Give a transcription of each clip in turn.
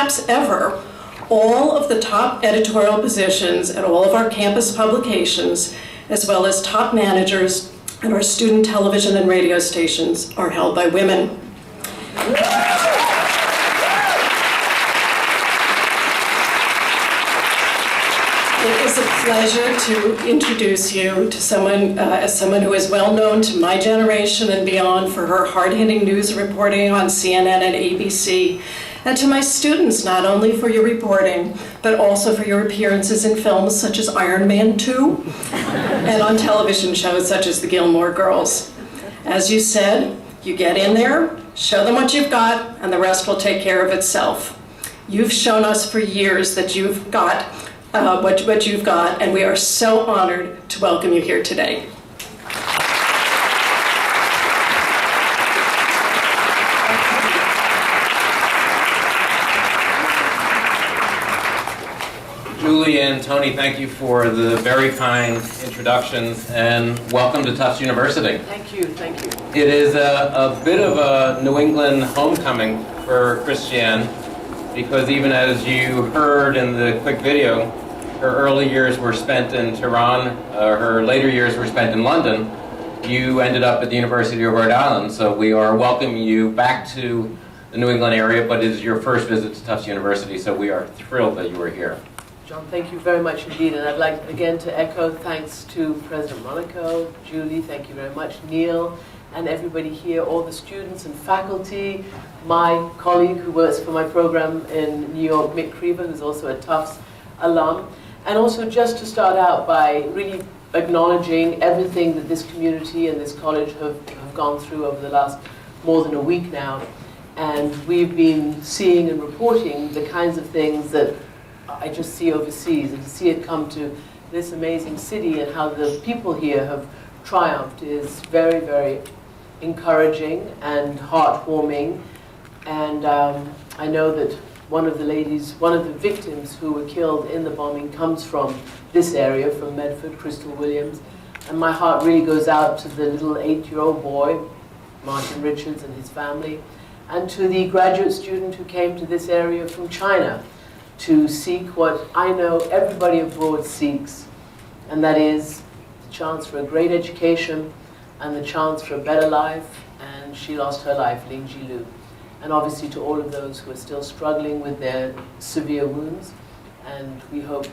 perhaps ever, all of the top editorial positions at all of our campus publications, as well as top managers at our student television and radio stations, are held by women. It is a pleasure to introduce you to someone, as someone who is well known to my generation and beyond for her hard-hitting news reporting on CNN and ABC, and to my students, not only for your reporting, but also for your appearances in films such as Iron Man 2, and on television shows such as The Gilmore Girls. As you said, you get in there, show them what you've got, and the rest will take care of itself. You've shown us for years that you've got what you've got, and we are so honored to welcome you here today. Julie and Tony, thank you for the very kind introductions, and welcome to Tufts University. Thank you, thank you. It is a bit of a New England homecoming for Christiane, because even as you heard in the quick video, her early years were spent in Tehran, her later years were spent in London. You ended up at the University of Rhode Island, so we are welcoming you back to the New England area, but it is your first visit to Tufts University, so we are thrilled that you are here. John, thank you very much indeed, and I'd like again to echo thanks to President Monaco, Julie, thank you very much, Neil, and everybody here, all the students and faculty, my colleague who works for my program in New York, Mick Creever, who's also a Tufts alum, and also just to start out by really acknowledging everything that this community and this college have gone through over the last more than a week now, and we've been seeing and reporting the kinds of things that I just see overseas, and to see it come to this amazing city and how the people here have triumphed is very, very encouraging and heartwarming. And I know that one of the victims who were killed in the bombing comes from this area, from Medford, Crystal Williams. And my heart really goes out to the little 8-year-old boy, Martin Richards, and his family, and to the graduate student who came to this area from China to seek what I know everybody abroad seeks, and that is the chance for a great education and the chance for a better life, and she lost her life, Ling Jilu. And obviously to all of those who are still struggling with their severe wounds, and we hope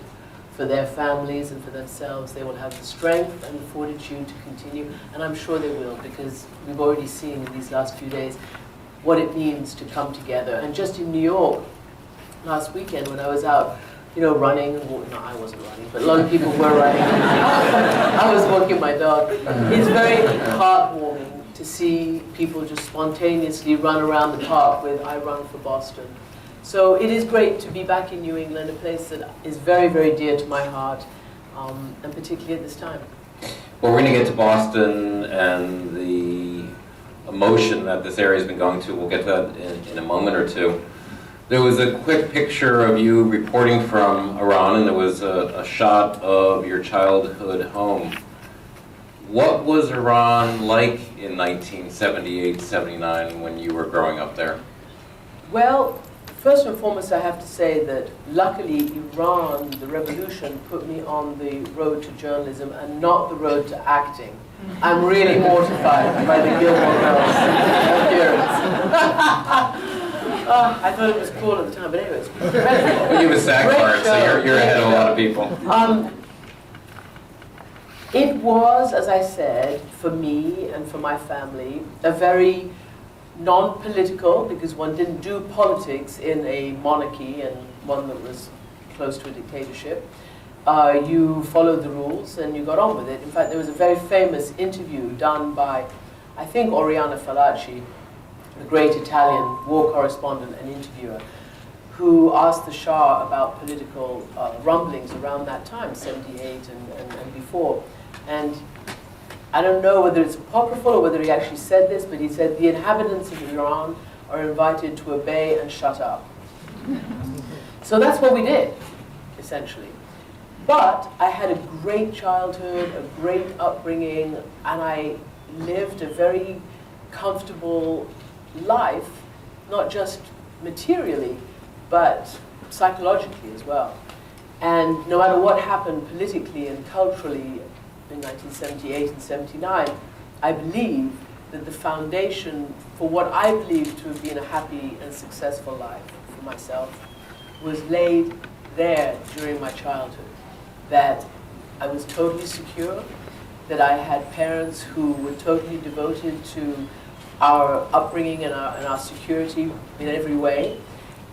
for their families and for themselves they will have the strength and the fortitude to continue, and I'm sure they will, because we've already seen in these last few days what it means to come together. And just in New York, last weekend when I was out, running, no, I wasn't running, but a lot of people were running. I was walking my dog. It's very heartwarming to see people just spontaneously run around the park with I Run for Boston. So it is great to be back in New England, a place that is very, very dear to my heart, and particularly at this time. Well, we're going to get to Boston and the emotion that this area has been going through. We'll get to that in a moment or two. There was a quick picture of you reporting from Iran, and there was a shot of your childhood home. What was Iran like in 1978-79 when you were growing up there? Well, first and foremost, I have to say that luckily Iran, the revolution, put me on the road to journalism and not the road to acting. I'm really mortified by the Gilmore Girls appearance. I thought it was cool at the time, but anyways. Well, you have a SAG card, so you're ahead of a lot of people. It was, as I said, for me and for my family, a very non-political, because one didn't do politics in a monarchy and one that was close to a dictatorship. You followed the rules and you got on with it. In fact, there was a very famous interview done by, I think, Oriana Fallaci, the great Italian war correspondent and interviewer, who asked the Shah about political rumblings around that time, 78 and before. And I don't know whether it's apocryphal or whether he actually said this, but he said, the inhabitants of Iran are invited to obey and shut up. So that's what we did, essentially. But I had a great childhood, a great upbringing, and I lived a very comfortable life, not just materially, but psychologically as well. And no matter what happened politically and culturally in 1978 and 79, I believe that the foundation for what I believe to have been a happy and successful life for myself was laid there during my childhood. That I was totally secure, that I had parents who were totally devoted to our upbringing and our security in every way,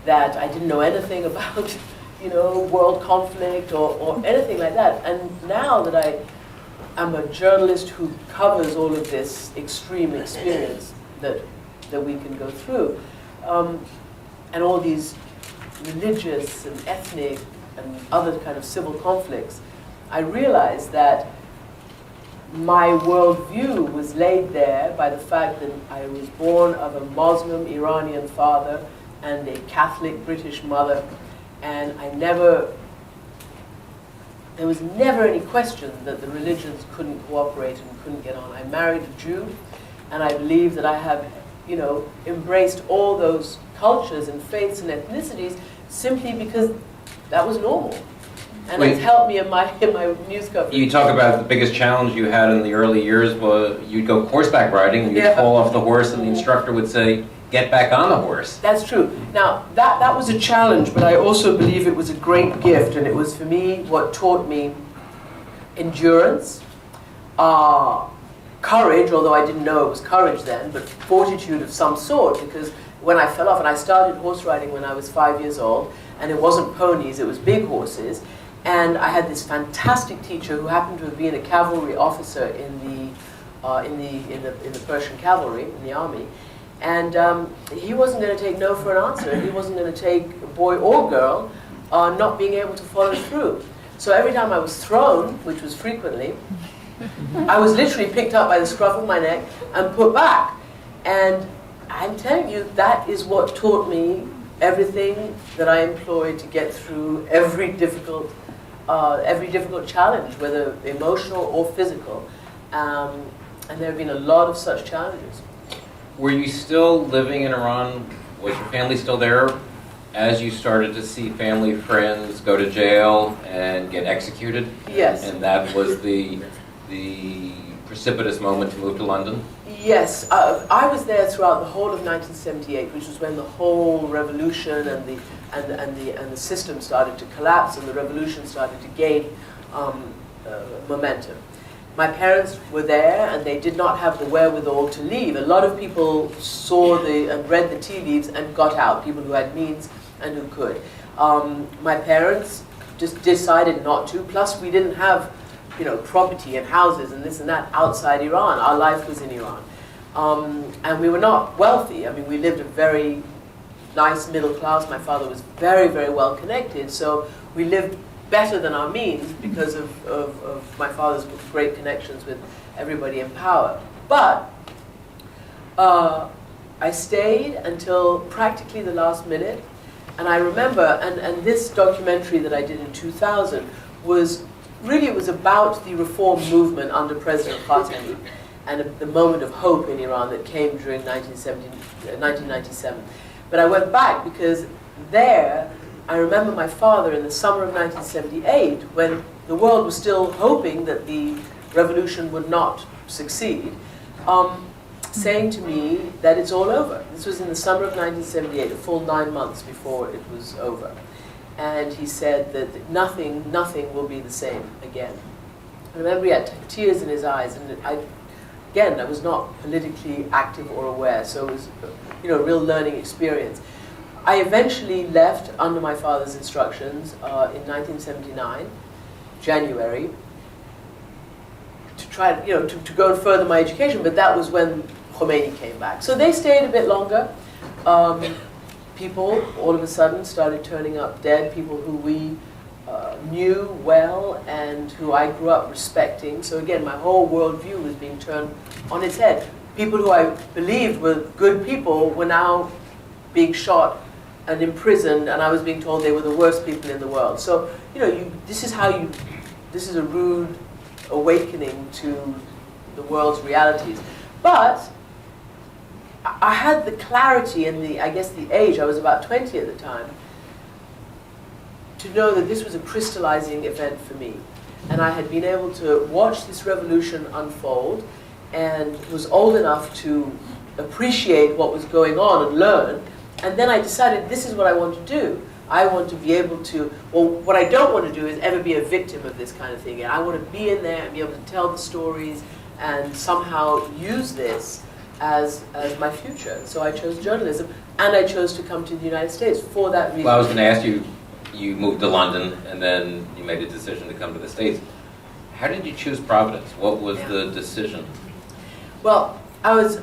that I didn't know anything about, you know, world conflict or anything like that. And now that I'm a journalist who covers all of this extreme experience that we can go through, and all these religious and ethnic and other kind of civil conflicts, I realized that my worldview was laid there by the fact that I was born of a Muslim Iranian father and a Catholic British mother, and there was never any question that the religions couldn't cooperate and couldn't get on. I married a Jew, and I believe that I have, you know, embraced all those cultures and faiths and ethnicities simply because that was normal. And it's helped me in my news coverage. You talk about the biggest challenge you had in the early years was you'd go horseback riding and you'd fall off the horse and the instructor would say, get back on the horse. That's true. Now, that was a challenge, but I also believe it was a great gift, and it was for me what taught me endurance, courage, although I didn't know it was courage then, but fortitude of some sort, because when I fell off, and I started horse riding when I was 5 years old, and it wasn't ponies, it was big horses, and I had this fantastic teacher who happened to have been a cavalry officer in the Persian cavalry, in the army, and he wasn't going to take no for an answer. He wasn't going to take a boy or girl not being able to follow through. So every time I was thrown, which was frequently, I was literally picked up by the scruff of my neck and put back. And I'm telling you, that is what taught me everything that I employed to get through every difficult challenge, whether emotional or physical. And there have been a lot of such challenges. Were you still living in Iran? Was your family still there as you started to see family, friends go to jail and get executed? Yes. And that was the precipitous moment to move to London? Yes. I was there throughout the whole of 1978, which was when the whole revolution and the system started to collapse and the revolution started to gain momentum. My parents were there, and they did not have the wherewithal to leave. A lot of people saw and read the tea leaves and got out, people who had means and who could. My parents just decided not to, plus we didn't have, you know, property and houses and this and that outside Iran. Our life was in Iran. And we were not wealthy. I mean, we lived a very nice middle class. My father was very, very well connected, so we lived better than our means because of my father's great connections with everybody in power. But I stayed until practically the last minute, and I remember, and this documentary that I did in 2000 was really, it was about the reform movement under President Khatami and the moment of hope in Iran that came during 1997. But I went back because there, I remember my father in the summer of 1978, when the world was still hoping that the revolution would not succeed, saying to me that it's all over. This was in the summer of 1978, a full 9 months before it was over. And he said that nothing will be the same again. I remember he had tears in his eyes, and I was not politically active or aware, so it was, you know, a real learning experience. I eventually left under my father's instructions in 1979, January, to try, you know, to go and further my education, but that was when Khomeini came back. So they stayed a bit longer. People all of a sudden started turning up dead, people who we knew well and who I grew up respecting. So again, my whole worldview was being turned on its head. People who I believed were good people were now being shot and imprisoned, and I was being told they were the worst people in the world. So, you know, this is a rude awakening to the world's realities. But I had the clarity and I guess the age, I was about 20 at the time, to know that this was a crystallizing event for me. And I had been able to watch this revolution unfold and was old enough to appreciate what was going on and learn. And then I decided this is what I want to do. I want to be able to, well, what I don't want to do is ever be a victim of this kind of thing. And I want to be in there and be able to tell the stories and somehow use this as my future. So I chose journalism, and I chose to come to the United States for that reason. Well, I was going to ask you, you moved to London, and then you made a decision to come to the States. How did you choose Providence? What was the decision? Well, I was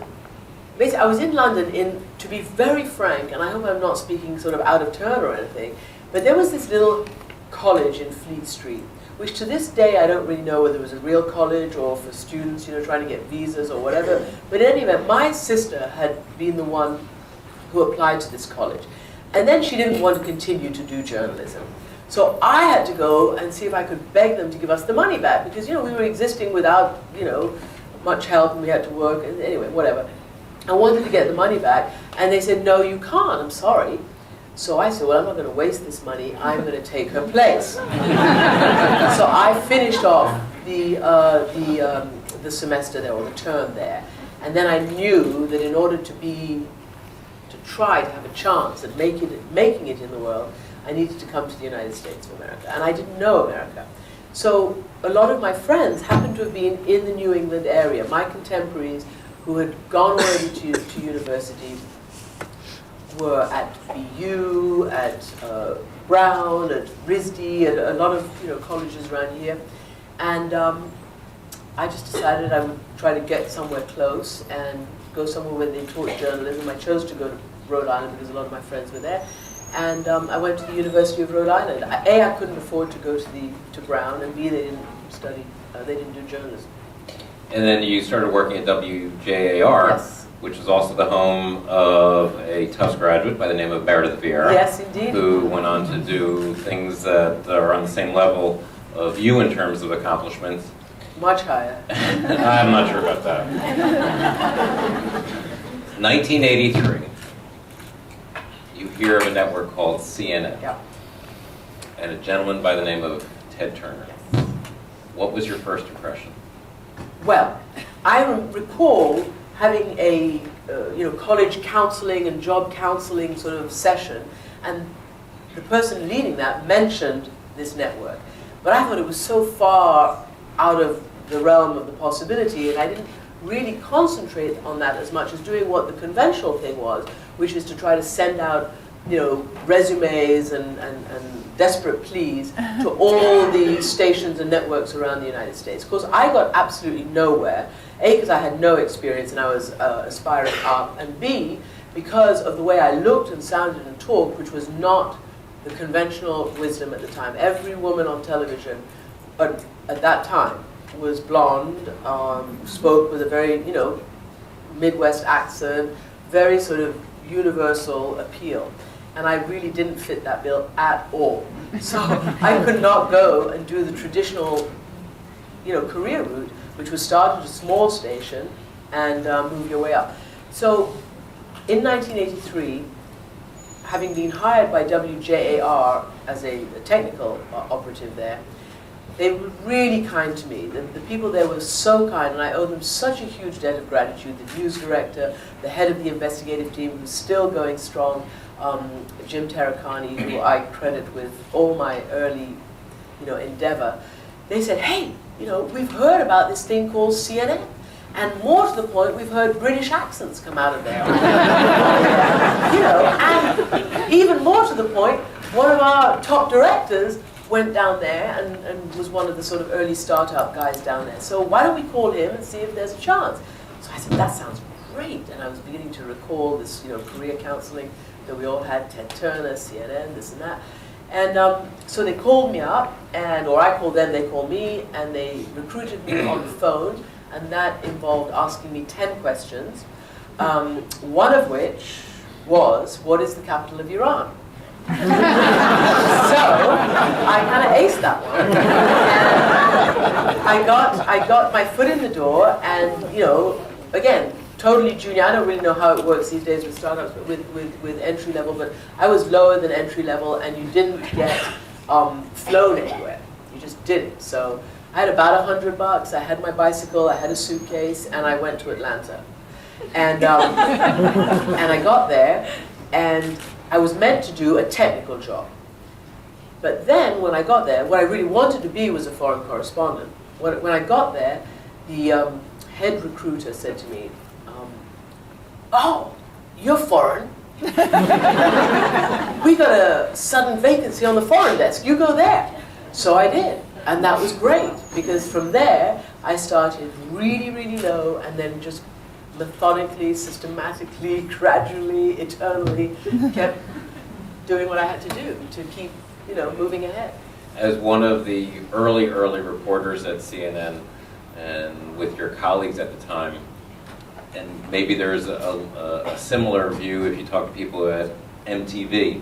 in London, to be very frank, and I hope I'm not speaking sort of out of turn or anything, but there was this little college in Fleet Street, which to this day I don't really know whether it was a real college or for students, trying to get visas or whatever. But in any event, my sister had been the one who applied to this college. And then she didn't want to continue to do journalism. So I had to go and see if I could beg them to give us the money back, because we were existing without much help, and we had to work, and anyway, whatever. I wanted to get the money back, and they said, no, you can't, I'm sorry. So I said, well, I'm not going to waste this money, I'm going to take her place. So I finished off the semester there, or the term there, and then I knew that in order to try to have a chance at making it in the world, I needed to come to the United States of America, and I didn't know America. So a lot of my friends happened to have been in the New England area, my contemporaries who had gone already to university, were at BU, at Brown, at RISD, at a lot of colleges around here, and I just decided I would try to get somewhere close and go somewhere where they taught journalism. I chose to go to Rhode Island because a lot of my friends were there, and I went to the University of Rhode Island. A, I couldn't afford to go to Brown, and B, they didn't study, they didn't do journalism. And then you started working at WJAR, Yes. which is also the home of a Tufts graduate by the name of Meredith Vieira. Yes, indeed. Who went on to do things that are on the same level of you in terms of accomplishments. Much higher. I'm not sure about that. 1983. You hear of a network called CNN. Yeah. And a gentleman by the name of Ted Turner. Yes. What was your first impression? Well, I recall having a college counseling and job counseling sort of session, and the person leading that mentioned this network. But I thought it was so far out of the realm of the possibility, and I didn't really concentrate on that as much as doing what the conventional thing was, which is to try to send out resumes and desperate pleas to all the stations and networks around the United States. Of course, I got absolutely nowhere. A, because I had no experience and I was aspiring up, and B, because of the way I looked and sounded and talked, which was not the conventional wisdom at the time. Every woman on television at that time was blonde, spoke with a very, Midwest accent, very sort of universal appeal. And I really didn't fit that bill at all. So I could not go and do the traditional, career route, which was start at a small station and move your way up. So in 1983, having been hired by WJAR as a technical operative there, they were really kind to me. The people there were so kind, and I owe them such a huge debt of gratitude. The news director, the head of the investigative team, who's still going strong, Jim Terracani, who I credit with all my early, endeavor. They said, hey, we've heard about this thing called CNN. And more to the point, we've heard British accents come out of there. And even more to the point, one of our top directors went down there and was one of the sort of early startup guys down there. So why don't we call him and see if there's a chance? So I said, that sounds great. And I was beginning to recall this, career counseling that we all had, Ted Turner, CNN, this and that. And so they called me up, or I called them, they called me, and they recruited me on the phone. And that involved asking me 10 questions, one of which was, what is the capital of Iran? So I kind of aced that one. And I got my foot in the door, and again, totally junior. I don't really know how it works these days with startups, but with entry level. But I was lower than entry level, and you didn't get flown anywhere. You just did it. So I had about $100. I had my bicycle, I had a suitcase, and I went to Atlanta. And, and I got there, and I was meant to do a technical job. But then, when I got there, what I really wanted to be was a foreign correspondent. When I got there, the head recruiter said to me, "Oh, you're foreign. We got a sudden vacancy on the foreign desk. You go there." So I did. And that was great, because from there, I started really, really low, and then just methodically, systematically, gradually, eternally kept doing what I had to do to keep, moving ahead. As one of the early reporters at CNN, and with your colleagues at the time, and maybe there's a similar view if you talk to people at MTV,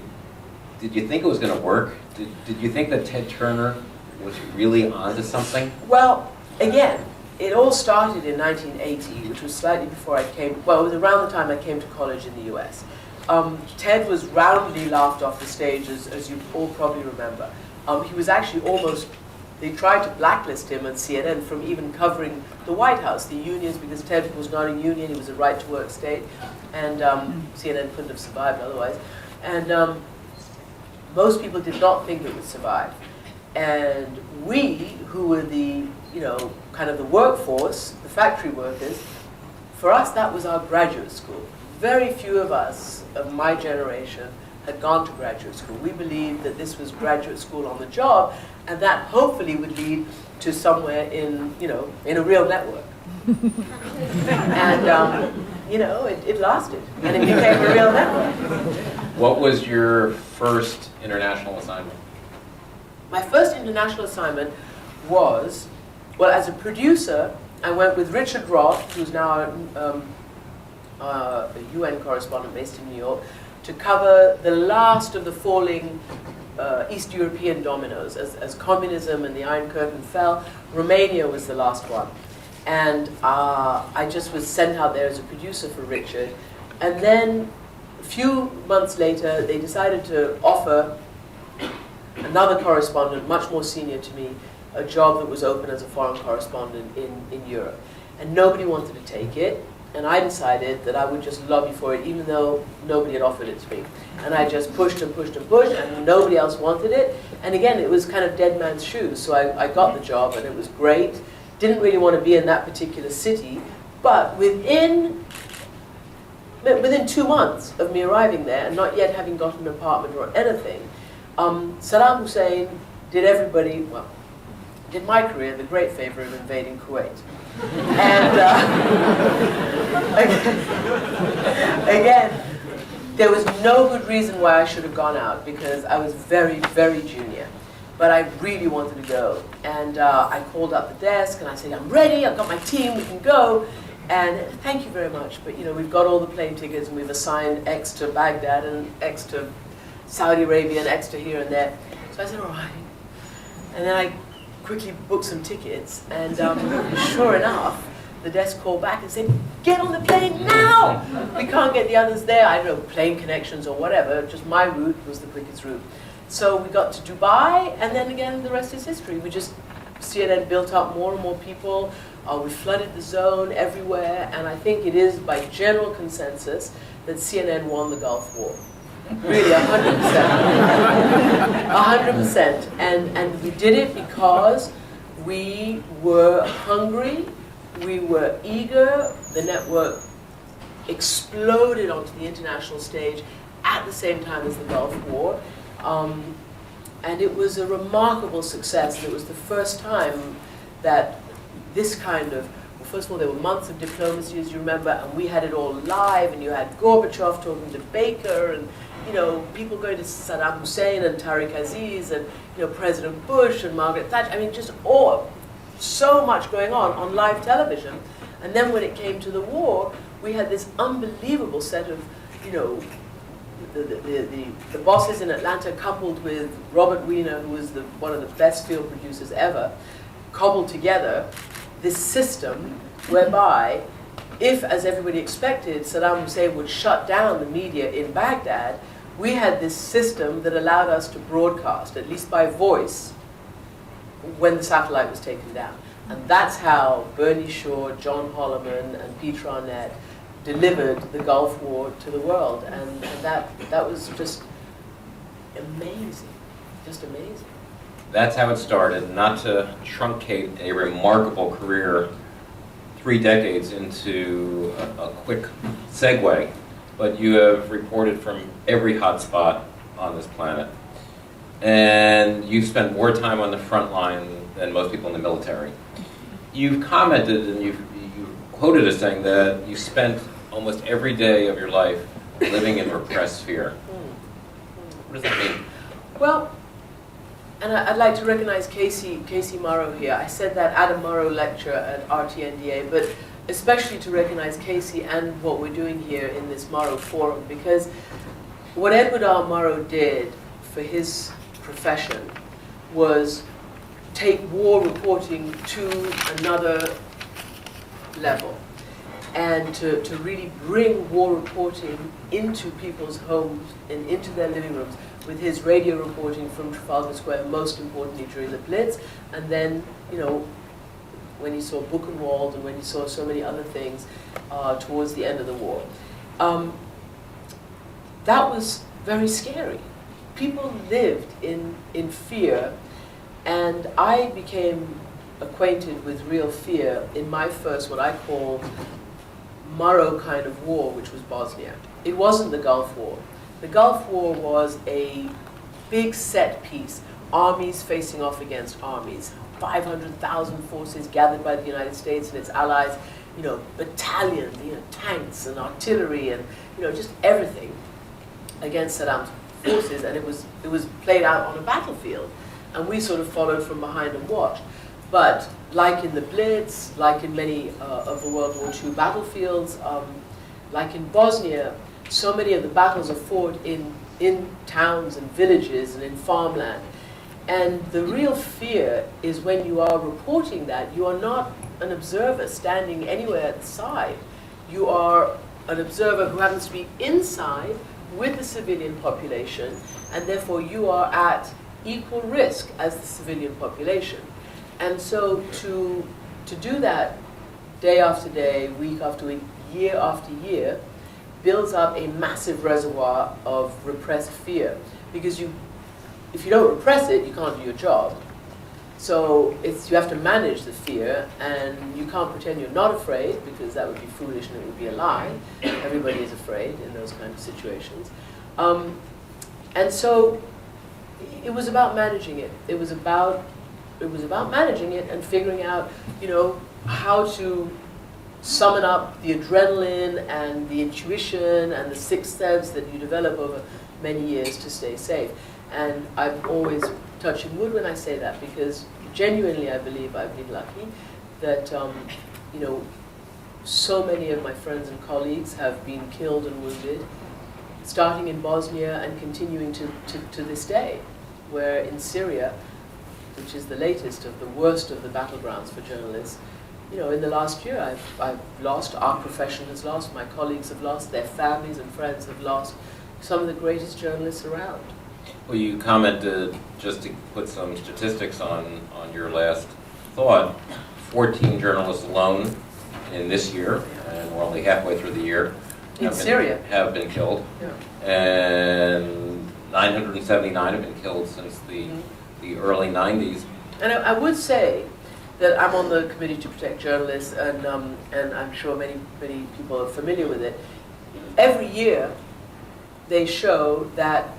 did you think it was going to work? Did you think that Ted Turner was really onto something? Well, again, it all started in 1980, which was slightly before I came, well, it was around the time I came to college in the US. Ted was roundly laughed off the stage, as you all probably remember. He was actually almost, they tried to blacklist him at CNN from even covering the White House, the unions, because Ted was not a union, he was a right-to-work state, and CNN couldn't have survived otherwise. And most people did not think it would survive. And we, who were the, kind of the workforce, the factory workers, for us that was our graduate school. Very few of us, of my generation, had gone to graduate school. We believed that this was graduate school on the job, and that hopefully would lead to somewhere in, in a real network. And, it lasted, and it became a real network. What was your first international assignment? My first international assignment was, well, as a producer, I went with Richard Roth, who's now a UN correspondent based in New York, to cover the last of the falling East European dominoes. As communism and the Iron Curtain fell, Romania was the last one. And I just was sent out there as a producer for Richard. And then a few months later, they decided to offer another correspondent, much more senior to me, a job that was open as a foreign correspondent in Europe. And nobody wanted to take it, and I decided that I would just lobby for it, even though nobody had offered it to me. And I just pushed and pushed and pushed, and nobody else wanted it. And again, it was kind of dead man's shoes, so I got the job, and it was great. Didn't really want to be in that particular city, but within 2 months of me arriving there, and not yet having got an apartment or anything, Saddam Hussein did my career the great favor of invading Kuwait. And again, there was no good reason why I should have gone out, because I was very, very junior. But I really wanted to go. And I called up the desk and I said, "I'm ready, I've got my team, we can go." And thank you very much, but we've got all the plane tickets, and we've assigned X to Baghdad and X to Saudi Arabia and X to here and there. So I said, "All right." And then I quickly booked some tickets, and sure enough, the desk called back and said, "Get on the plane now! We can't get the others there." I don't know, plane connections or whatever, just my route was the quickest route. So we got to Dubai, and then again, the rest is history. CNN built up more and more people. We flooded the zone everywhere, and I think it is by general consensus that CNN won the Gulf War. Really, 100%. 100%. And we did it because we were hungry, we were eager, the network exploded onto the international stage at the same time as the Gulf War. And it was a remarkable success. And it was the first time that this kind of, well, first of all, there were months of diplomacy, as you remember, and we had it all live, and you had Gorbachev talking to Baker, and people going to Saddam Hussein and Tariq Aziz, and President Bush and Margaret Thatcher. I mean, just so much going on live television. And then when it came to the war, we had this unbelievable set of, the bosses in Atlanta, coupled with Robert Wiener, who was one of the best field producers ever, cobbled together this system whereby, if, as everybody expected, Saddam Hussein would shut down the media in Baghdad, we had this system that allowed us to broadcast, at least by voice, when the satellite was taken down. And that's how Bernie Shaw, John Holloman, and Peter Arnett delivered the Gulf War to the world. And that was just amazing, just amazing. That's how it started. Not to truncate a remarkable career 3 decades into a quick segue, but you have reported from every hotspot on this planet. And you've spent more time on the front line than most people in the military. You've commented and you've quoted as saying that you spent almost every day of your life living in repressed fear. What does that mean? Well, and I'd like to recognize Casey Morrow here. I said that at a Morrow lecture at RTNDA, but especially to recognize Casey and what we're doing here in this Morrow Forum, because what Edward R. Morrow did for his profession was take war reporting to another level, and to really bring war reporting into people's homes and into their living rooms, with his radio reporting from Trafalgar Square, most importantly during the Blitz, and then, you know, when he saw Buchenwald and when he saw so many other things towards the end of the war. That was very scary. People lived in fear, and I became acquainted with real fear in my first, what I call, Morrow kind of war, which was Bosnia. It wasn't the Gulf War. The Gulf War was a big set piece, armies facing off against armies, 500,000 forces gathered by the United States and its allies, you know, battalions, you know, tanks and artillery and, you know, just everything against Saddam's forces, and it was played out on a battlefield, and we sort of followed from behind and watched. But like in the Blitz, like in many of the World War II battlefields, like in Bosnia, so many of the battles are fought in towns and villages and in farmland. And the real fear is when you are reporting that, you are not an observer standing anywhere at the side. You are an observer who happens to be inside with the civilian population, and therefore you are at equal risk as the civilian population. And so to do that day after day, week after week, year after year, builds up a massive reservoir of repressed fear. Because if you don't repress it, you can't do your job. So you have to manage the fear, and you can't pretend you're not afraid, because that would be foolish and it would be a lie. Everybody is afraid in those kind of situations. And so it was about managing it. It was about managing it and figuring out, you know, how to summon up the adrenaline and the intuition and the sixth sense that you develop over many years to stay safe. And I'm always touching wood when I say that, because genuinely I believe I've been lucky that, you know, so many of my friends and colleagues have been killed and wounded, starting in Bosnia and continuing to this day, where in Syria, which is the latest of the worst of the battlegrounds for journalists, you know, in the last year I've lost, our profession has lost, my colleagues have lost, their families and friends have lost some of the greatest journalists around. Well, you commented, just to put some statistics on your last thought, 14 journalists alone in this year, and we're only halfway through the year, have been killed. Yeah. And 979 have been killed since the early 90s. And I would say that I'm on the Committee to Protect Journalists, and I'm sure many people are familiar with it. Every year, they show that,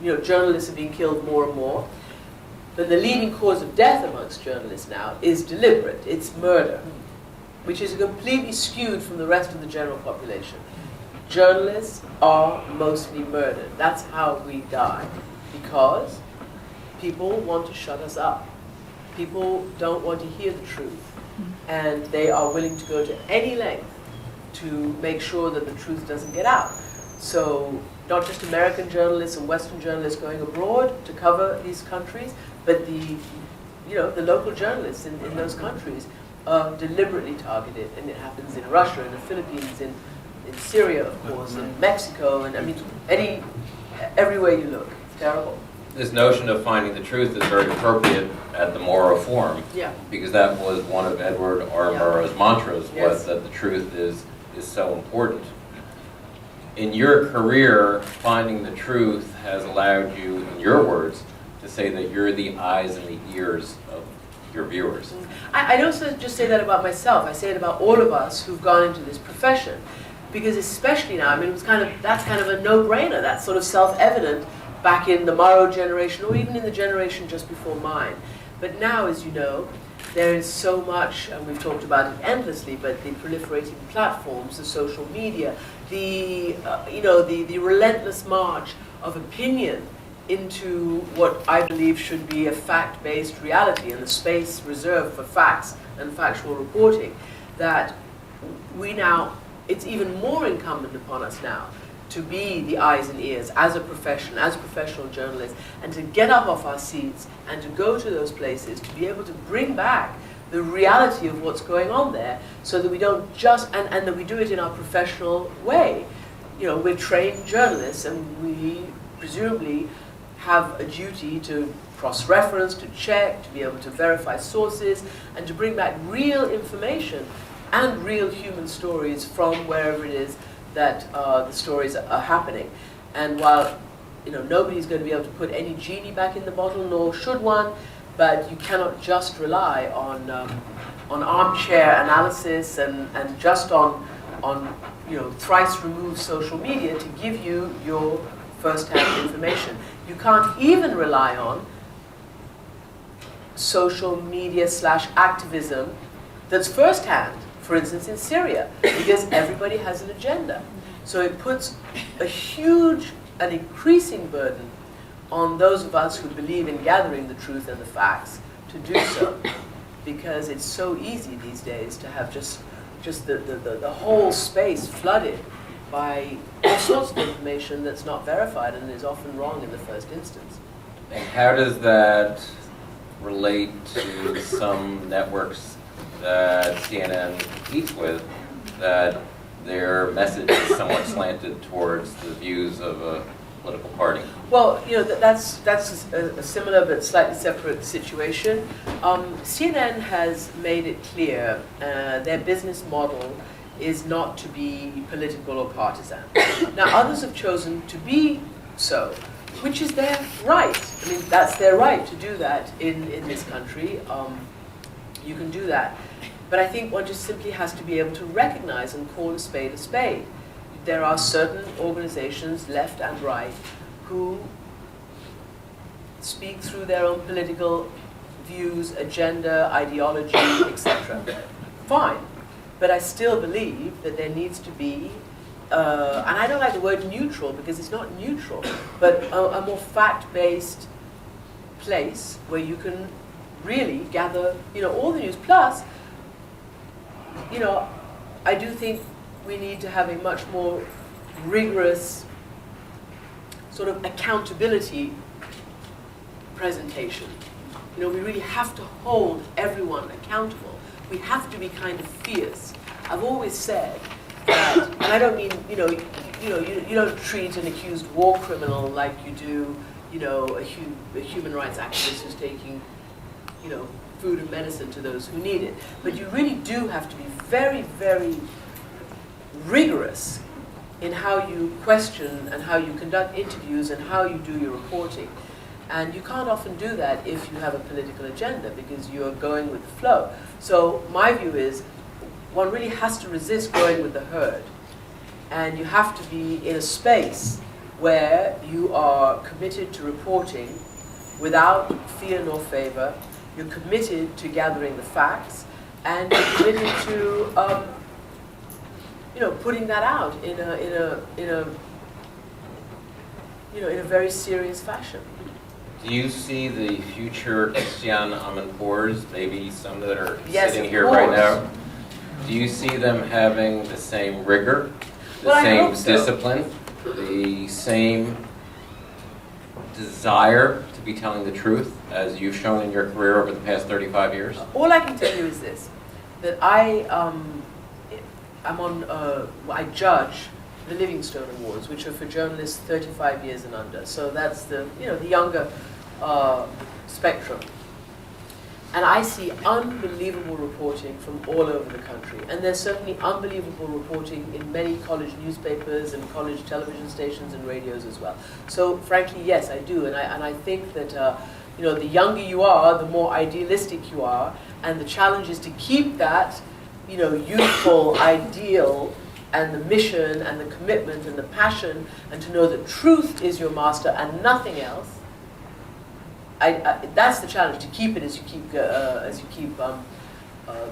you know, journalists are being killed more and more. But the leading cause of death amongst journalists now is deliberate. It's murder, which is completely skewed from the rest of the general population. Journalists are mostly murdered. That's how we die, because people want to shut us up. People don't want to hear the truth, and they are willing to go to any length to make sure that the truth doesn't get out. So not just American journalists and Western journalists going abroad to cover these countries, but the local journalists in those countries are deliberately targeted, and it happens in Russia, in the Philippines, in Syria, of course, in Mexico, and I mean, everywhere you look. It's terrible. This notion of finding the truth is very appropriate at the Mora Forum, Yeah. because that was one of Edward R. Murrow's mantras, was Yes. that the truth is so important. In your career, finding the truth has allowed you, in your words, to say that you're the eyes and the ears of your viewers. I don't just say that about myself. I say it about all of us who've gone into this profession, because especially now, I mean, that's kind of a no-brainer. That's sort of self-evident back in the Morrow generation, or even in the generation just before mine. But now, as you know, there is so much, and we've talked about it endlessly, but the proliferating platforms, the social media, the relentless march of opinion into what I believe should be a fact-based reality and the space reserved for facts and factual reporting, that it's even more incumbent upon us now to be the eyes and ears as a profession, as professional journalists, and to get up off our seats and to go to those places, to be able to bring back the reality of what's going on there, so that we don't just, and that we do it in our professional way. You know, we're trained journalists, and we presumably have a duty to cross-reference, to check, to be able to verify sources, and to bring back real information and real human stories from wherever it is that the stories are happening. And while nobody's going to be able to put any genie back in the bottle, nor should one, but you cannot just rely on armchair analysis and just on thrice removed social media to give you your first-hand information. You can't even rely on social media / activism that's first-hand, for instance in Syria, because everybody has an agenda. So it puts a huge and increasing burden on those of us who believe in gathering the truth and the facts to do so, because it's so easy these days to have just the whole space flooded by all sorts of information that's not verified and is often wrong in the first instance. And how does that relate to some networks that CNN competes with, that their message is somewhat slanted towards the views of a political party? Well, that's a similar but slightly separate situation. CNN has made it clear their business model is not to be political or partisan. Now, others have chosen to be so, which is their right. I mean, that's their right to do that in this country. You can do that. But I think one just simply has to be able to recognize and call a spade a spade. There are certain organizations, left and right, who speak through their own political views, agenda, ideology, etc. Fine. But I still believe that there needs to be, and I don't like the word neutral because it's not neutral, but a more fact-based place where you can really gather, all the news. Plus, I do think we need to have a much more rigorous sort of accountability presentation. We really have to hold everyone accountable. We have to be kind of fierce. I've always said that, and I don't mean, you don't treat an accused war criminal like you do, a human rights activist who's taking, food and medicine to those who need it. But you really do have to be very, very rigorous in how you question and how you conduct interviews and how you do your reporting. And you can't often do that if you have a political agenda, because you're going with the flow. So my view is one really has to resist going with the herd. And you have to be in a space where you are committed to reporting without fear nor favor. You're committed to gathering the facts, and you're committed to putting that out in a very serious fashion. Do you see the future Christian Amanpours, maybe some that are Yes, sitting of here right course. now? Do you see them having the same rigor, the Well, I same hope so. discipline, the same desire to be telling the truth as you've shown in your career over the past 35 years? All I can tell you is this, that I judge the Livingstone Awards, which are for journalists 35 years and under. So that's the younger spectrum. And I see unbelievable reporting from all over the country. And there's certainly unbelievable reporting in many college newspapers and college television stations and radios as well. So frankly, yes, I do. And I think that the younger you are, the more idealistic you are. And the challenge is to keep that youthful ideal and the mission and the commitment and the passion, and to know that truth is your master and nothing else. That's the challenge, to keep it as you keep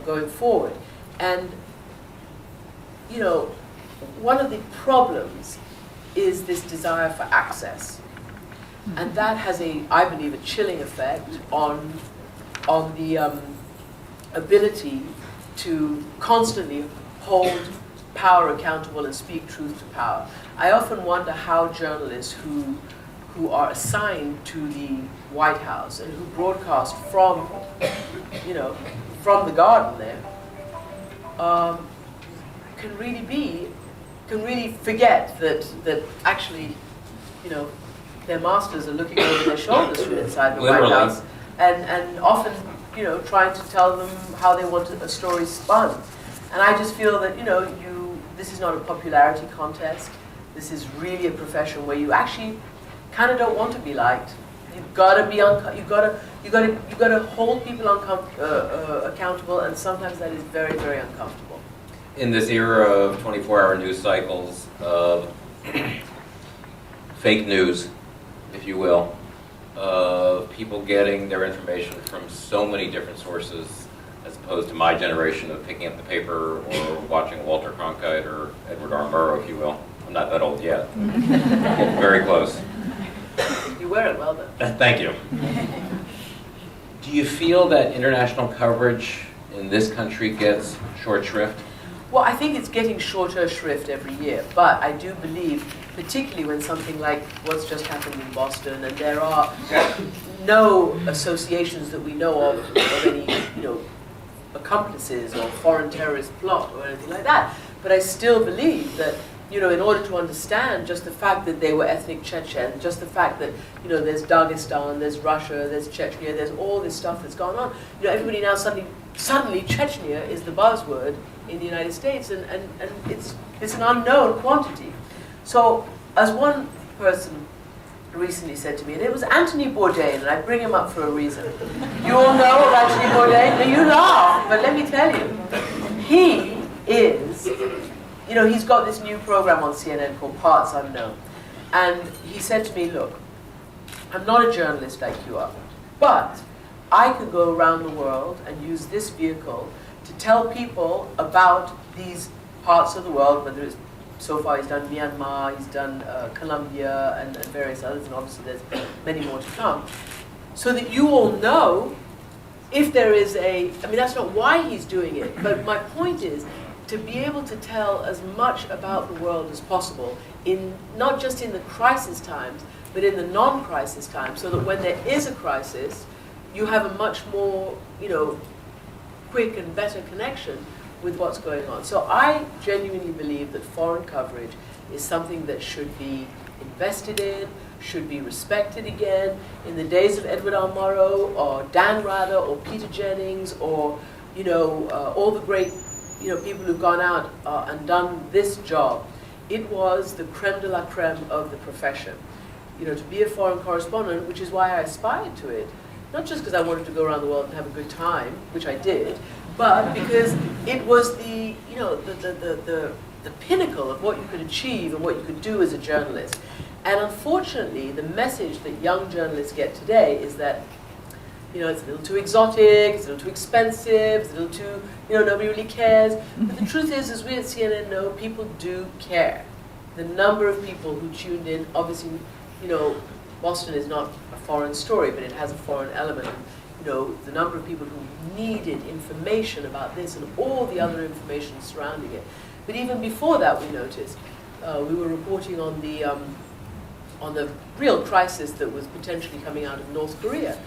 going forward. And one of the problems is this desire for access, and that has I believe, a chilling effect on the ability to constantly hold power accountable and speak truth to power. I often wonder how journalists who are assigned to the White House and who broadcast from the garden there, can really forget that actually, their masters are looking over their shoulders from inside the Literally. White House, and often, trying to tell them how they want a story spun. And I just feel that, this is not a popularity contest. This is really a profession where you actually kind of don't want to be liked. You've got to be you got to hold people accountable, and sometimes that is very, very uncomfortable. In this era of 24-hour news cycles, of fake news, if you will, of people getting their information from so many different sources, as opposed to my generation of picking up the paper or watching Walter Cronkite or Edward R. Murrow, if you will. I'm not that old yet. Getting very close. You wear it well, though. Thank you. Do you feel that international coverage in this country gets short shrift? Well, I think it's getting shorter shrift every year, but I do believe, particularly when something like what's just happened in Boston, and there are no associations that we know of any, accomplices or foreign terrorist plot or anything like that. But I still believe that, in order to understand just the fact that they were ethnic Chechen, just the fact that, there's Dagestan, there's Russia, there's Chechnya, there's all this stuff that's gone on. Everybody now suddenly Chechnya is the buzzword in the United States, and it's an unknown quantity. So, as one person recently said to me, and it was Anthony Bourdain, and I bring him up for a reason. You all know of Anthony Bourdain? No, you laugh, but let me tell you, he is, he's got this new program on CNN called Parts Unknown. And he said to me, look, I'm not a journalist like you are, but I could go around the world and use this vehicle to tell people about these parts of the world, whether it's, so far he's done Myanmar, he's done Colombia, and various others, and obviously there's many more to come, so that you all know if there is that's not why he's doing it, but my point is to be able to tell as much about the world as possible, not just in the crisis times, but in the non-crisis times, so that when there is a crisis, you have a much more, quick and better connection with what's going on. So I genuinely believe that foreign coverage is something that should be invested in, should be respected again. In the days of Edward R. Murrow, or Dan Rather, or Peter Jennings, or all the great people who've gone out and done this job, it was the creme de la creme of the profession. To be a foreign correspondent, which is why I aspired to it. Not just because I wanted to go around the world and have a good time, which I did, but because it was the pinnacle of what you could achieve and what you could do as a journalist. And unfortunately, the message that young journalists get today is that, it's a little too exotic, it's a little too expensive, it's a little too, nobody really cares. But the truth is, as we at CNN know, people do care. The number of people who tuned in, obviously, Boston is not a foreign story, but it has a foreign element. The number of people who needed information about this and all the other information surrounding it. But even before that, we noticed we were reporting on the real crisis that was potentially coming out of North Korea,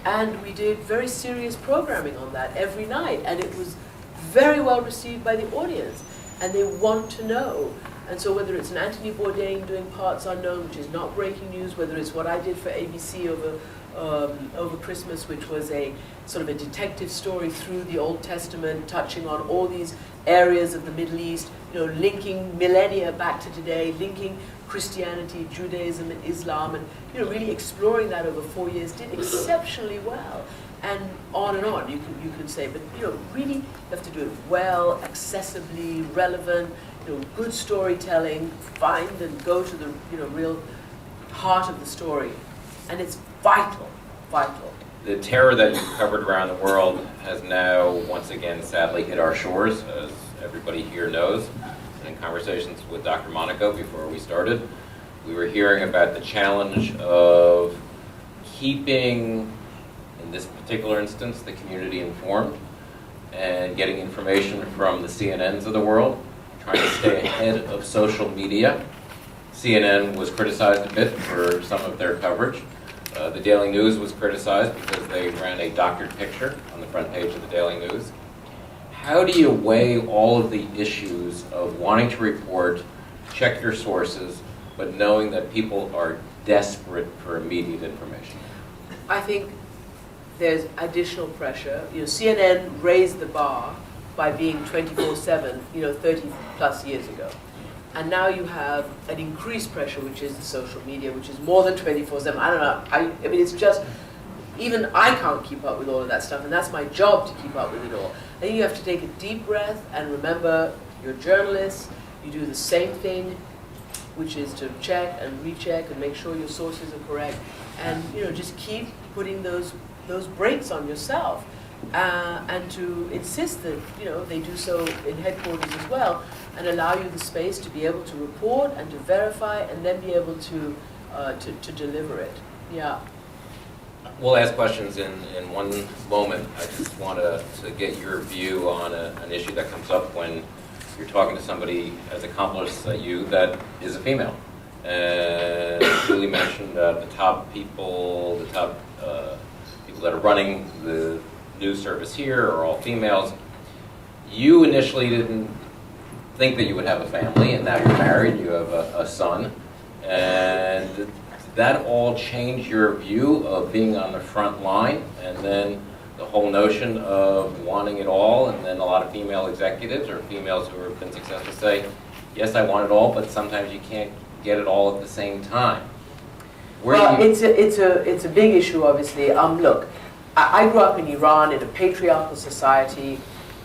and we did very serious programming on that every night, and it was very well received by the audience. and they want to know. And so whether it's an Anthony Bourdain doing Parts Unknown, which is not breaking news, whether it's what I did for ABC over Christmas, which was a sort of a detective story through the Old Testament, touching on all these areas of the Middle East, linking millennia back to today, linking Christianity, Judaism, and Islam, and really exploring that over 4 years, did exceptionally well. And on you can say, but really you have to do it well, accessibly, relevant, good storytelling, find and go to the real heart of the story, and it's vital. The terror that you've covered around the world has now once again sadly hit our shores, as everybody here knows. And in conversations with Dr. Monaco before we started, we were hearing about the challenge of keeping, in this particular instance, the community informed and getting information from the CNNs of the world, trying to stay ahead of social media. CNN was criticized a bit for some of their coverage. The Daily News was criticized because they ran a doctored picture on the front page of the Daily News. How do you weigh all of the issues of wanting to report, check your sources, but knowing that people are desperate for immediate information? I think there's additional pressure. CNN raised the bar by being 24/7, 30 plus years ago. And now you have an increased pressure, which is the social media, which is more than 24/7. I don't know. I mean, it's just, even I can't keep up with all of that stuff, and that's my job to keep up with it all. I think you have to take a deep breath and remember you're journalists. You do the same thing, which is to check and recheck and make sure your sources are correct, and just keep putting those brakes on yourself, and to insist that they do so in headquarters as well, and allow you the space to be able to report and to verify and then be able to deliver it. Yeah. We'll ask questions in one moment. I just want to get your view on an issue that comes up when you're talking to somebody as accomplished as you that is a female. And Julie mentioned the top people that are running the news service here are all females. You initially didn't think that you would have a family, and now you're married, you have a son. And did that all change your view of being on the front line, and then the whole notion of wanting it all, and then a lot of female executives or females who have been successful say, yes, I want it all, but sometimes you can't get it all at the same time. It's a big issue, obviously. Look, I grew up in Iran in a patriarchal society,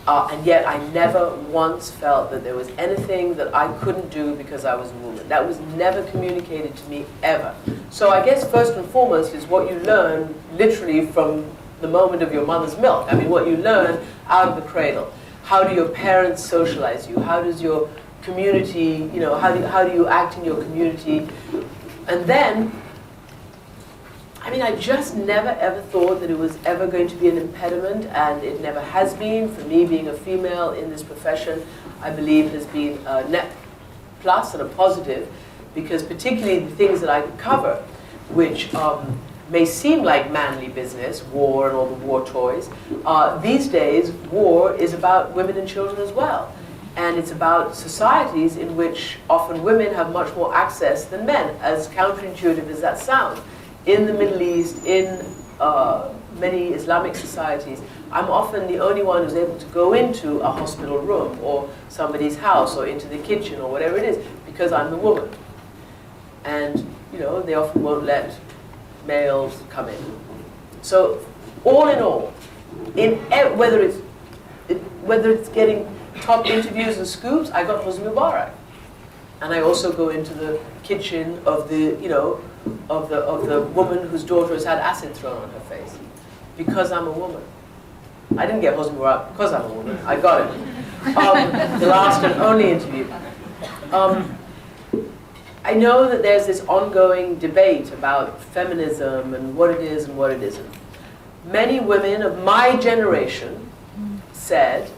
and yet I never once felt that there was anything that I couldn't do because I was a woman. That was never communicated to me, ever. So I guess first and foremost is what you learn literally from the moment of your mother's milk. I mean, what you learn out of the cradle. How do your parents socialize you? How does your community, how do you act in your community? And then, I mean, I just never ever thought that it was ever going to be an impediment, and it never has been. For me, being a female in this profession, I believe has been a net plus and a positive, because particularly the things that I cover, which may seem like manly business, war and all the war toys, these days war is about women and children as well. And it's about societies in which often women have much more access than men, as counterintuitive as that sounds. In the Middle East, in many Islamic societies, I'm often the only one who's able to go into a hospital room or somebody's house or into the kitchen or whatever it is, because I'm the woman. And, they often won't let males come in. So, all in all, whether it's getting top interviews and scoops, I got Hosni Mubarak. And I also go into the kitchen of the woman whose daughter has had acid thrown on her face, because I'm a woman. I didn't get Hosni Mubarak because I'm a woman. I got it. The last and only interview. I know that there's this ongoing debate about feminism and what it is and what it isn't. Many women of my generation said,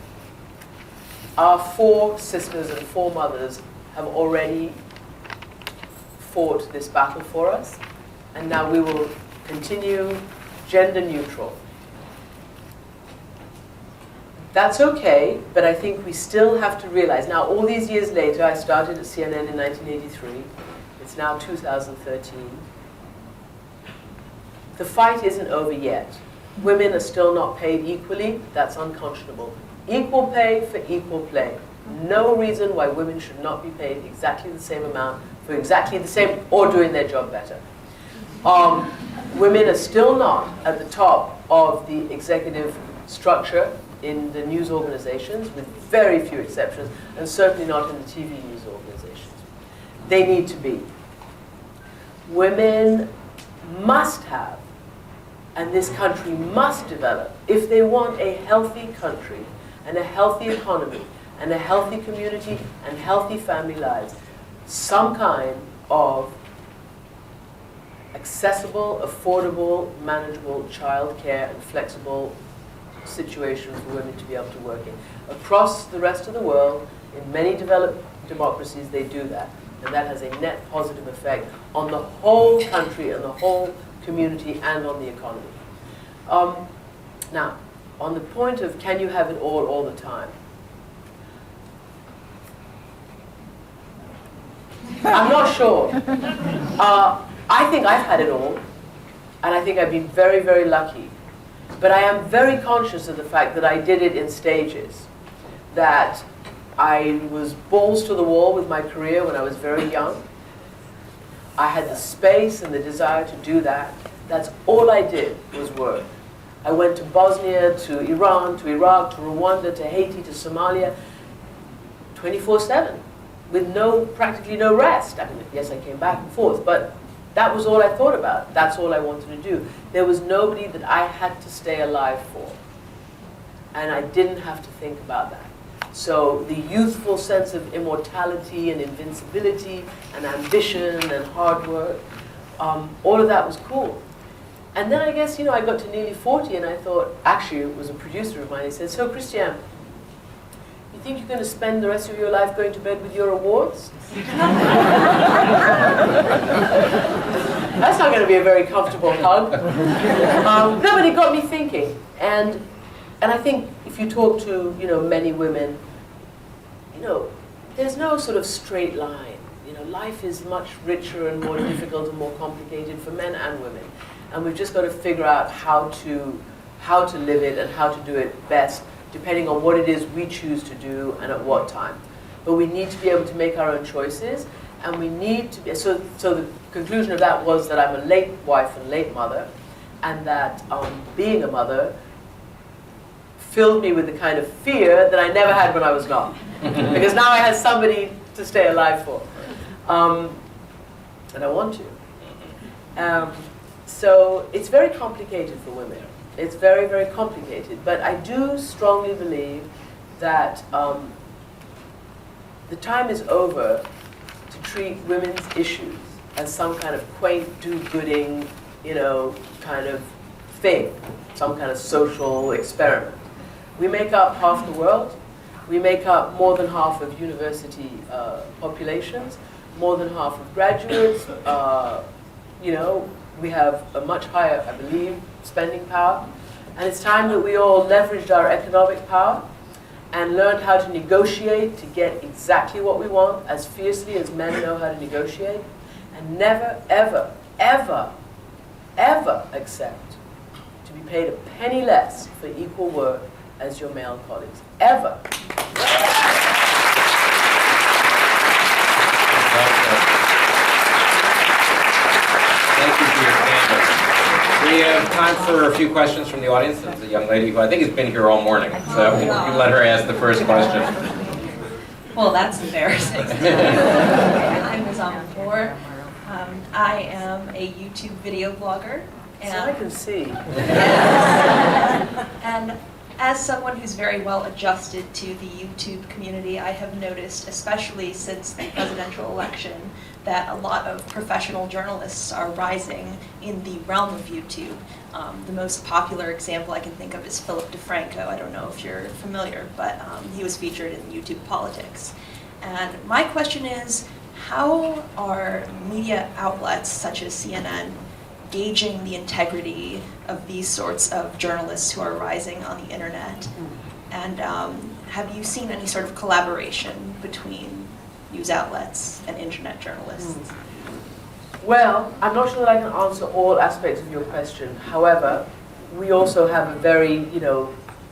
our four sisters and four mothers have already fought this battle for us, and now we will continue gender neutral. That's okay, but I think we still have to realize, now all these years later, I started at CNN in 1983, it's now 2013, the fight isn't over yet. Women are still not paid equally, that's unconscionable. Equal pay for equal play. No reason why women should not be paid exactly the same amount for exactly the same, or doing their job better. Women are still not at the top of the executive structure in the news organizations, with very few exceptions, and certainly not in the TV news organizations. They need to be. Women must have, and this country must develop, if they want a healthy country and a healthy economy and a healthy community and healthy family lives, some kind of accessible, affordable, manageable childcare and flexible situation for women to be able to work in. Across the rest of the world, in many developed democracies, they do that. And that has a net positive effect on the whole country and the whole community and on the economy. Now, on the point of can you have it all the time? I'm not sure. I think I've had it all, and I think I've been very, very lucky. But I am very conscious of the fact that I did it in stages, that I was balls to the wall with my career when I was very young. I had the space and the desire to do that. That's all I did was work. I went to Bosnia, to Iran, to Iraq, to Rwanda, to Haiti, to Somalia, 24/7, with practically no rest. I mean, yes, I came back and forth, but that was all I thought about. That's all I wanted to do. There was nobody that I had to stay alive for. And I didn't have to think about that. So the youthful sense of immortality and invincibility and ambition and hard work, all of that was cool. And then I guess, I got to nearly 40 and I thought, actually it was a producer of mine, he said, so Christiane, you think you're going to spend the rest of your life going to bed with your awards? That's not going to be a very comfortable hug. No, but it got me thinking. And I think if you talk to, many women, there's no sort of straight line. Life is much richer and more difficult and more complicated for men and women. And we've just got to figure out how to live it and how to do it best, depending on what it is we choose to do and at what time. But we need to be able to make our own choices, and we need to be, so the conclusion of that was that I'm a late wife and late mother, and that being a mother filled me with the kind of fear that I never had when I was not. Because now I had somebody to stay alive for. And I want to. So it's very complicated for women. It's very, very complicated. But I do strongly believe that the time is over to treat women's issues as some kind of quaint, do-gooding, kind of thing, some kind of social experiment. We make up half the world. We make up more than half of university populations, more than half of graduates. We have a much higher, I believe, spending power. And it's time that we all leveraged our economic power and learned how to negotiate to get exactly what we want as fiercely as men know how to negotiate. And never, ever, ever, ever accept to be paid a penny less for equal work as your male colleagues. Ever. Thank you for your candor. We have time for a few questions from the audience. There's a young lady who I think has been here all morning, so we can let her ask the first question. Well, that's embarrassing. I'm Ms. Moore. I am a YouTube video blogger. So I can see. And as someone who's very well adjusted to the YouTube community, I have noticed, especially since the presidential election, that a lot of professional journalists are rising in the realm of YouTube. The most popular example I can think of is Philip DeFranco. I don't know if you're familiar, but he was featured in YouTube Politics. And my question is, how are media outlets such as CNN gauging the integrity of these sorts of journalists who are rising on the internet? And have you seen any sort of collaboration between news outlets and internet journalists? Well, I'm not sure that I can answer all aspects of your question. However, we also have a very,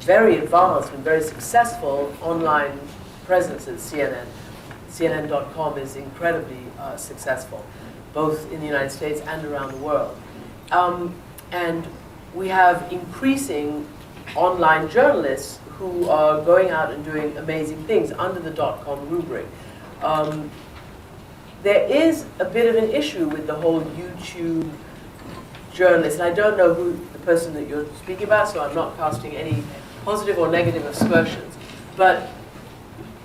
very advanced and very successful online presence at CNN. CNN.com is incredibly successful, both in the United States and around the world. And we have increasing online journalists who are going out and doing amazing things under the .com rubric. There is a bit of an issue with the whole YouTube journalist, and I don't know who the person that you're speaking about, so I'm not casting any positive or negative aspersions. But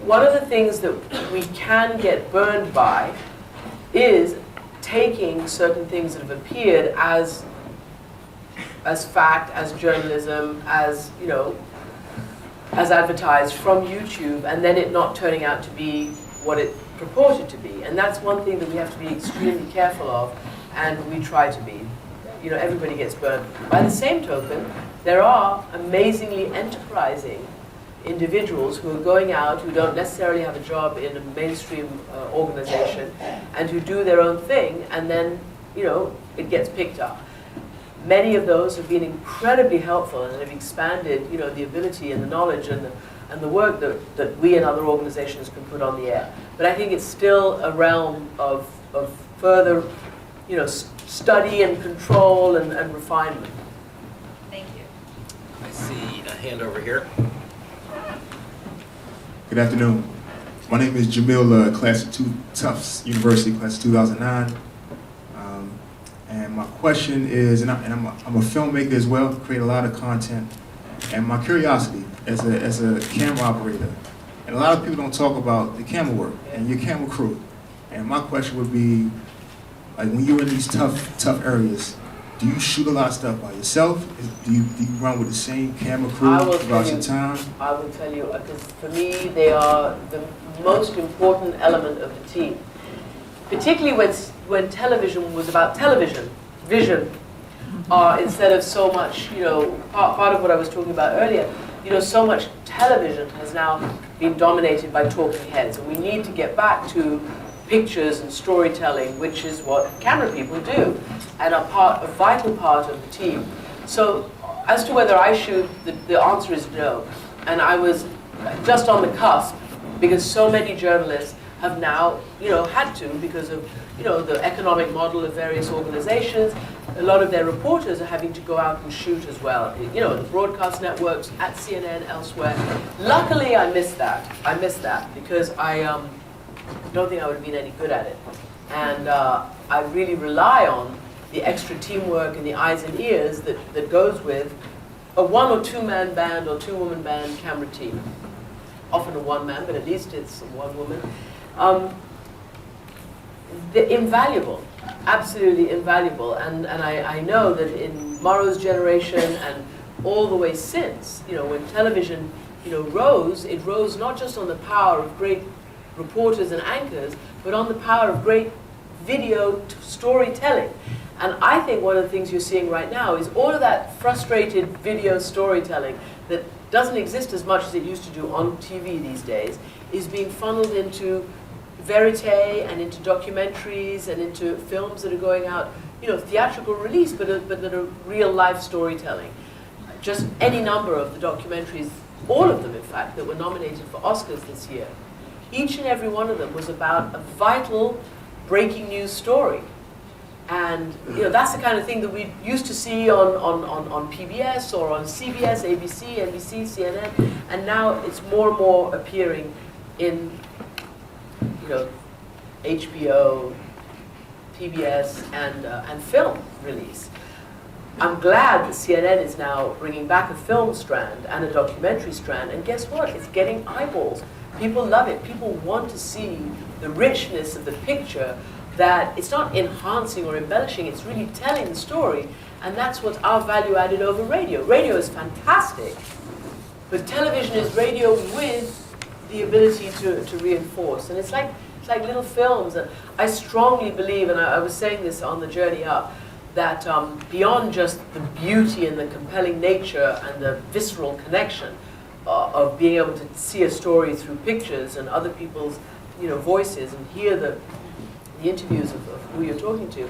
one of the things that we can get burned by is taking certain things that have appeared as fact, as journalism, as as advertised from YouTube, and then it not turning out to be what it purported to be. And that's one thing that we have to be extremely careful of, and we try to be. Everybody gets burned. By the same token, there are amazingly enterprising individuals who are going out, who don't necessarily have a job in a mainstream organization, and who do their own thing, and then, it gets picked up. Many of those have been incredibly helpful and have expanded, the ability and the knowledge and the work that we and other organizations can put on the air. But I think it's still a realm of further, study and control and refinement. Thank you. I see a hand over here. Good afternoon. My name is Jamil, class of Tufts University, class of 2009. And my question is, and I'm a filmmaker as well, create a lot of content. And my curiosity as a camera operator, and a lot of people don't talk about the camera work and your camera crew. And my question would be, like, when you're in these tough areas, do you shoot a lot of stuff by yourself? Do you run with the same camera crew throughout your time? I will tell you, because for me, they are the most important element of the team. Particularly when television was about vision, instead of so much, part of what I was talking about earlier, so much television has now been dominated by talking heads, and we need to get back to pictures and storytelling, which is what camera people do, and are a vital part of the team. So as to whether I shoot, the answer is no. And I was just on the cusp, because so many journalists have now, had to, because of, the economic model of various organizations. A lot of their reporters are having to go out and shoot as well. The broadcast networks, at CNN, elsewhere. Luckily, I missed that. Because I don't think I would have been any good at it. And I really rely on the extra teamwork and the eyes and ears that goes with a one or two man band or two woman band camera team. Often a one man, but at least it's one woman. They're invaluable, absolutely invaluable. And I know that in Morrow's generation and all the way since, when television, rose, it rose not just on the power of great reporters and anchors, but on the power of great video storytelling. And I think one of the things you're seeing right now is all of that frustrated video storytelling that doesn't exist as much as it used to do on TV these days, is being funneled into verite and into documentaries and into films that are going out, theatrical release, but that are real life storytelling. Just any number of the documentaries, all of them in fact, that were nominated for Oscars this year, each and every one of them was about a vital breaking news story. And that's the kind of thing that we used to see on PBS or on CBS, ABC, NBC, CNN, and now it's more and more appearing in HBO, PBS, and film release. I'm glad that CNN is now bringing back a film strand and a documentary strand, and guess what? It's getting eyeballs. People love it. People want to see the richness of the picture, that it's not enhancing or embellishing, it's really telling the story, and that's what's our value added over radio. Radio is fantastic, but television is radio with the ability to reinforce, and it's like little films. And I strongly believe, and I was saying this on the journey up, that beyond just the beauty and the compelling nature and the visceral connection, of being able to see a story through pictures and other people's voices and hear the interviews of who you're talking to,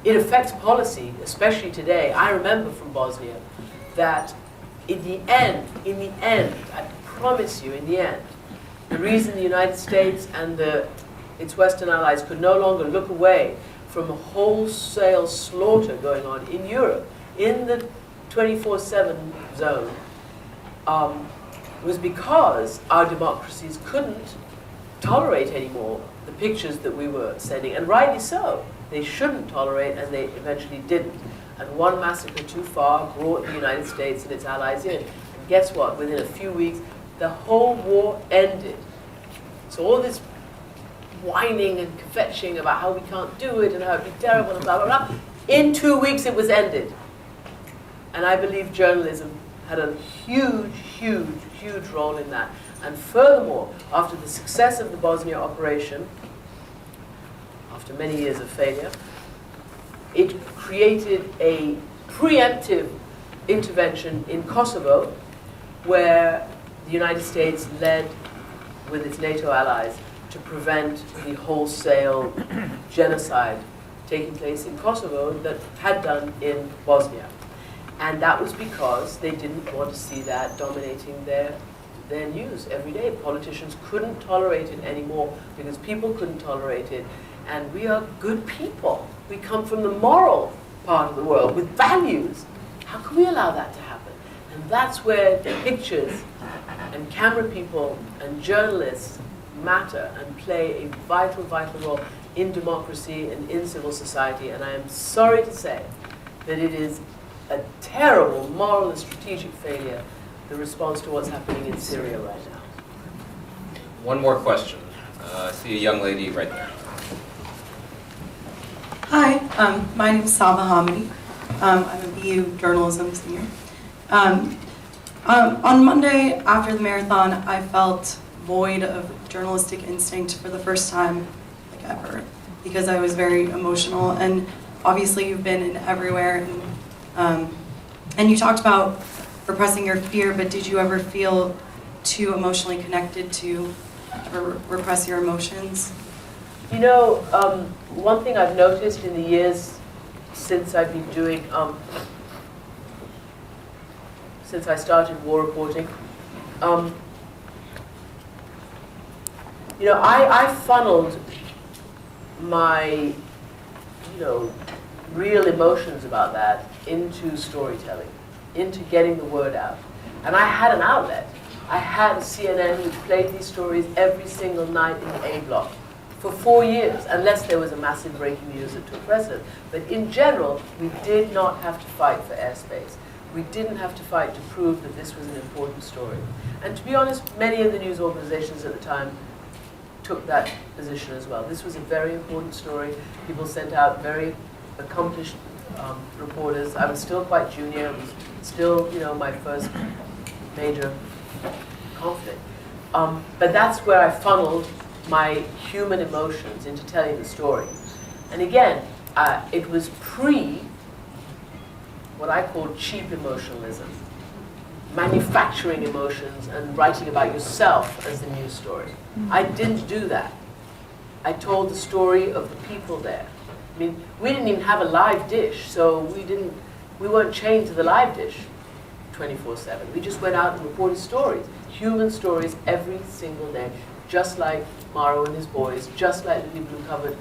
it affects policy, especially today. I remember from Bosnia that in the end, I promise you, in the end, the reason the United States and its Western allies could no longer look away from a wholesale slaughter going on in Europe, in the 24/7 zone, was because our democracies couldn't tolerate anymore the pictures that we were sending, and rightly so. They shouldn't tolerate, and they eventually didn't. And one massacre too far brought the United States and its allies in. And guess what? Within a few weeks, the whole war ended. So all this whining and kvetching about how we can't do it and how it'd be terrible and blah, blah, blah, in 2 weeks it was ended. And I believe journalism had a huge, huge, huge role in that. And furthermore, after the success of the Bosnia operation, after many years of failure, it created a preemptive intervention in Kosovo, where the United States led with its NATO allies to prevent the wholesale genocide taking place in Kosovo that had done in Bosnia. And that was because they didn't want to see that dominating their news every day. Politicians couldn't tolerate it anymore because people couldn't tolerate it. And we are good people. We come from the moral part of the world with values. How can we allow that to happen? And that's where pictures and camera people and journalists matter and play a vital, vital role in democracy and in civil society. And I am sorry to say that it is a terrible moral and strategic failure, the response to what's happening in Syria right now. One more question. I see a young lady right there. Hi, my name is Salma Hamidi. I'm a BU journalism senior. On Monday after the marathon, I felt void of journalistic instinct for the first time like ever, because I was very emotional. And obviously you've been in everywhere, and you talked about repressing your fear, but did you ever feel too emotionally connected to repress your emotions? You know, one thing I've noticed in the years since I've been doing, since I started war reporting, you know, I funneled my, real emotions about that into storytelling, into getting the word out. And I had an outlet. I had CNN which played these stories every single night in the A block for 4 years, unless there was a massive breaking news that took precedence. But in general, we did not have to fight for airspace. We didn't have to fight to prove that this was an important story. And to be honest, many of the news organizations at the time took that position as well. This was a very important story. People sent out very accomplished reporters. I was still quite junior. It was still, my first major conflict. But that's where I funneled my human emotions into telling the story. And again, it was pre what I call cheap emotionalism, manufacturing emotions and writing about yourself as the news story. I didn't do that. I told the story of the people there. I mean, we didn't even have a live dish, so we weren't chained to the live dish 24/7. We just went out and reported stories, human stories every single day, just like Mauro and his boys, just like the people who covered,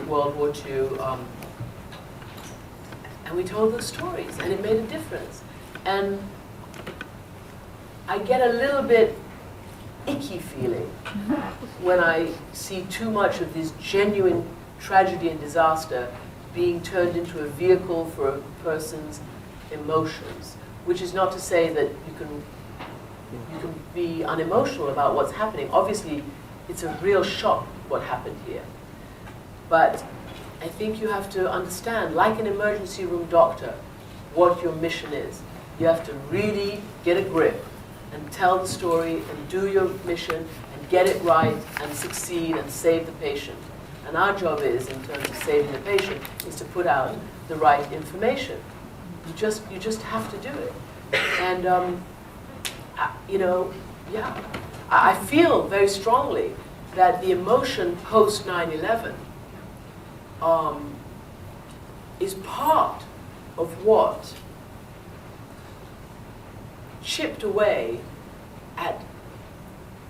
World War II. And we told those stories, and it made a difference. And I get a little bit icky feeling when I see too much of this genuine tragedy and disaster being turned into a vehicle for a person's emotions, which is not to say that you can be unemotional about what's happening. Obviously, it's a real shock what happened here. But I think you have to understand, like an emergency room doctor, what your mission is. You have to really get a grip and tell the story and do your mission and get it right and succeed and save the patient. And our job is, in terms of saving the patient, is to put out the right information. You just have to do it. And I feel very strongly that the emotion post 9/11 is part of what chipped away at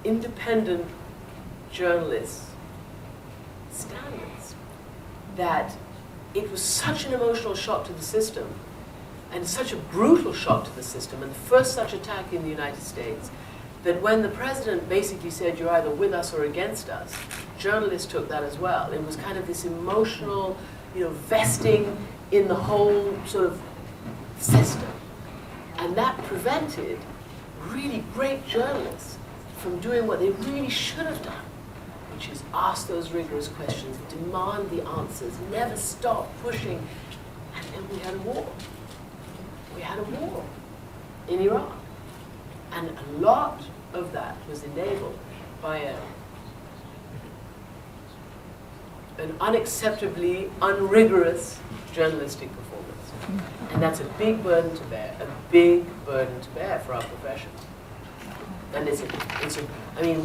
independent journalists' standards. That it was such an emotional shock to the system, and such a brutal shock to the system, and the first such attack in the United States, that when the president basically said, you're either with us or against us, journalists took that as well. It was kind of this emotional, vesting in the whole sort of system. And that prevented really great journalists from doing what they really should have done, which is ask those rigorous questions, demand the answers, never stop pushing. And then we had a war. We had a war in Iraq. And a lot of that was enabled by an unacceptably unrigorous journalistic performance. And that's a big burden to bear, for our profession. And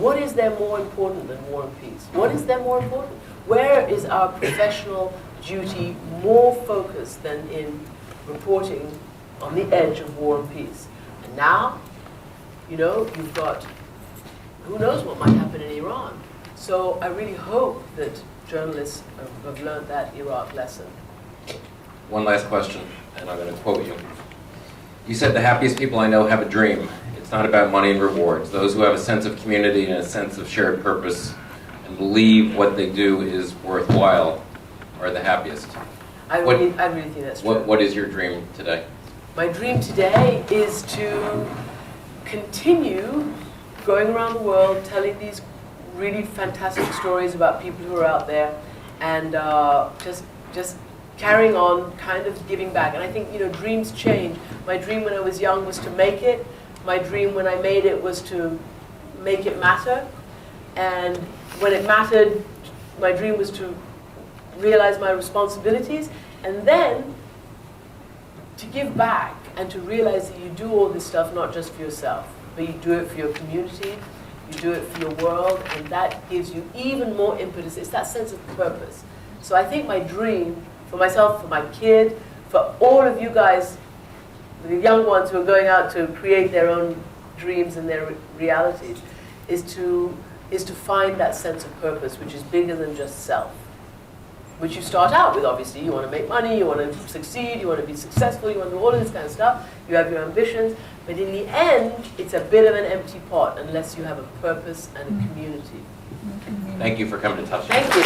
what is there more important than war and peace? What is there more important? Where is our professional duty more focused than in reporting on the edge of war and peace? And now, you've got, who knows what might happen in Iran. So I really hope that journalists have learned that Iraq lesson. One last question, and I'm going to quote you. You said the happiest people I know have a dream. It's not about money and rewards. Those who have a sense of community and a sense of shared purpose and believe what they do is worthwhile are the happiest. I really think that's true. What is your dream today? My dream today is to continue going around the world telling these really fantastic stories about people who are out there, and just carrying on, kind of giving back. And I think dreams change. My dream when I was young was to make it. My dream when I made it was to make it matter. And when it mattered, my dream was to realize my responsibilities, and then to give back and to realize that you do all this stuff not just for yourself, but you do it for your community, you do it for your world, and that gives you even more impetus. It's that sense of purpose. So I think my dream for myself, for my kid, for all of you guys, the young ones who are going out to create their own dreams and their realities, is to find that sense of purpose, which is bigger than just self. Which you start out with, obviously. You want to make money, you want to succeed, you want to be successful, you want to do all of this kind of stuff. You have your ambitions. But in the end, it's a bit of an empty pot unless you have a purpose and a community. Thank you for coming to Touch. Thank you.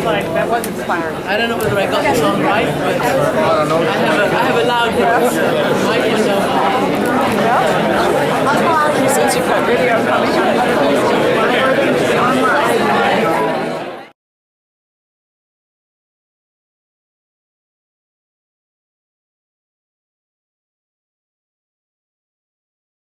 That was inspiring. I don't know whether I got the song right, but I have a loud mic window. Since you've got video coming.